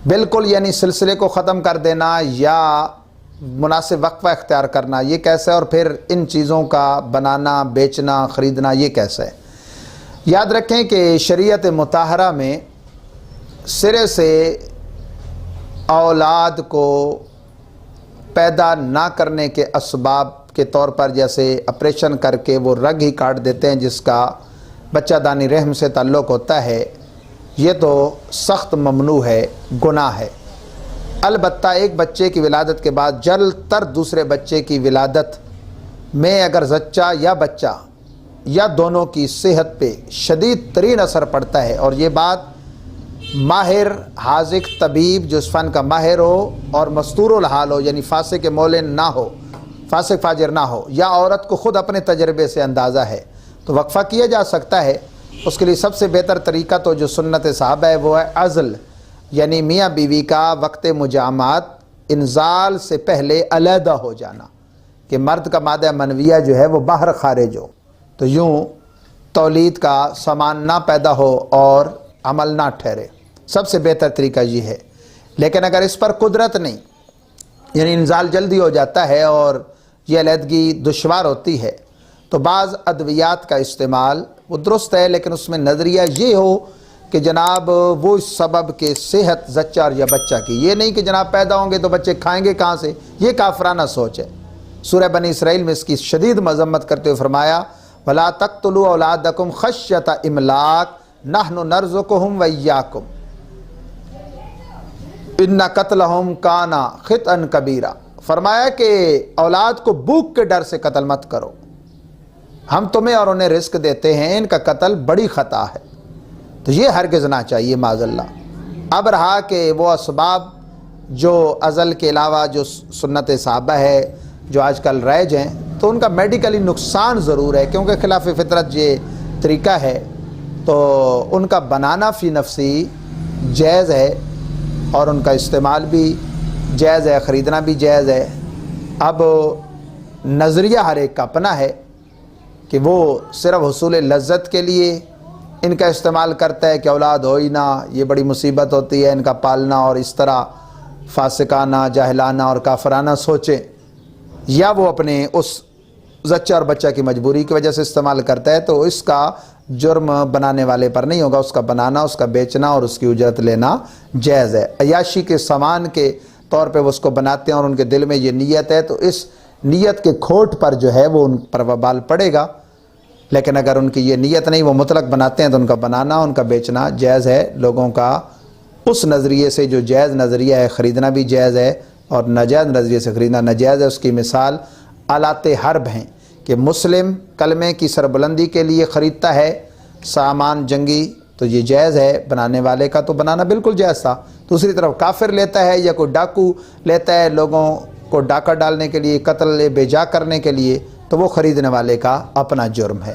بالکل یعنی سلسلے کو ختم کر دینا یا مناسب وقفہ اختیار کرنا، یہ کیسا ہے؟ اور پھر ان چیزوں کا بنانا، بیچنا، خریدنا، یہ کیسا ہے؟ یاد رکھیں کہ شریعت مطہرہ میں سرے سے اولاد کو پیدا نہ کرنے کے اسباب کے طور پر، جیسے آپریشن کر کے وہ رگ ہی کاٹ دیتے ہیں جس کا بچہ دانی رحم سے تعلق ہوتا ہے، یہ تو سخت ممنوع ہے، گناہ ہے۔ البتہ ایک بچے کی ولادت کے بعد جلد تر دوسرے بچے کی ولادت میں اگر زچہ یا بچہ یا دونوں کی صحت پہ شدید ترین اثر پڑتا ہے، اور یہ بات ماہر حاذق طبیب جو اس فن کا ماہر ہو اور مستور الحال ہو، یعنی فاسق مولن نہ ہو، فاسق فاجر نہ ہو، یا عورت کو خود اپنے تجربے سے اندازہ ہے، تو وقفہ کیا جا سکتا ہے۔ اس کے لیے سب سے بہتر طریقہ تو جو سنت صحابہ ہے وہ ہے عزل، یعنی میاں بیوی کا وقت مجامعات انزال سے پہلے علیحدہ ہو جانا، کہ مرد کا مادہ منویہ جو ہے وہ باہر خارج ہو، تو یوں تولید کا سامان نہ پیدا ہو اور عمل نہ ٹھہرے۔ سب سے بہتر طریقہ یہ ہے۔ لیکن اگر اس پر قدرت نہیں، یعنی انزال جلدی ہو جاتا ہے اور یہ علیحدگی دشوار ہوتی ہے، تو بعض ادویات کا استعمال وہ درست ہے، لیکن اس میں نظریہ یہ ہو کہ جناب وہ اس سبب کے صحت زچہ اور یا بچہ کی، یہ نہیں کہ جناب پیدا ہوں گے تو بچے کھائیں گے کہاں سے، یہ کافرانہ سوچ ہے۔ سورہ بنی اسرائیل میں اس کی شدید مذمت کرتے ہوئے فرمایا وَلَا تَقْتُلُوا أَوْلَادَكُمْ خَشْيَةَ إِمْلَاقٍ نَحْنُ نَرْزُقُهُمْ وَإِيَّاكُمْ إِنَّ قَتْلَهُمْ كَانَ خِطْئًا كَبِيرًا۔ فرمایا کہ اولاد کو بھوک کے ڈر سے قتل مت کرو، ہم تمہیں اور انہیں رزق دیتے ہیں، ان کا قتل بڑی خطا ہے، تو یہ ہرگز نہ چاہیے معاذ اللہ۔ اب رہا کہ وہ اسباب جو ازل کے علاوہ جو سنت صحابہ ہے جو آج کل رائج ہیں، تو ان کا میڈیکلی نقصان ضرور ہے، کیونکہ خلاف فطرت یہ طریقہ ہے، تو ان کا بنانا فی نفسی جائز ہے اور ان کا استعمال بھی جائز ہے، خریدنا بھی جائز ہے۔ اب نظریہ ہر ایک کا اپنا ہے کہ وہ صرف حصول لذت کے لیے ان کا استعمال کرتا ہے کہ اولاد ہو ہی نہ، یہ بڑی مصیبت ہوتی ہے ان کا پالنا، اور اس طرح فاسقانہ، جاہلانہ اور کافرانہ سوچیں، یا وہ اپنے اس زچہ اور بچہ کی مجبوری کی وجہ سے استعمال کرتا ہے، تو اس کا جرم بنانے والے پر نہیں ہوگا، اس کا بنانا، اس کا بیچنا اور اس کی اجرت لینا جائز ہے۔ عیاشی کے سامان کے طور پہ وہ اس کو بناتے ہیں اور ان کے دل میں یہ نیت ہے، تو اس نیت کے کھوٹ پر جو ہے وہ ان پر وبال پڑے گا۔ لیکن اگر ان کی یہ نیت نہیں، وہ مطلق بناتے ہیں، تو ان کا بنانا، ان کا بیچنا جائز ہے۔ لوگوں کا اس نظریے سے جو جائز نظریہ ہے خریدنا بھی جائز ہے، اور ناجائز نظریے سے خریدنا ناجائز ہے۔ اس کی مثال آلات حرب ہیں کہ مسلم کلمے کی سربلندی کے لیے خریدتا ہے سامان جنگی، تو یہ جائز ہے، بنانے والے کا تو بنانا بالکل جائز تھا۔ دوسری طرف کافر لیتا ہے یا کوئی ڈاکو لیتا ہے لوگوں کو ڈاکہ ڈالنے کے لیے، قتل بے جا کرنے کے لیے، تو وہ خریدنے والے کا اپنا جرم ہے۔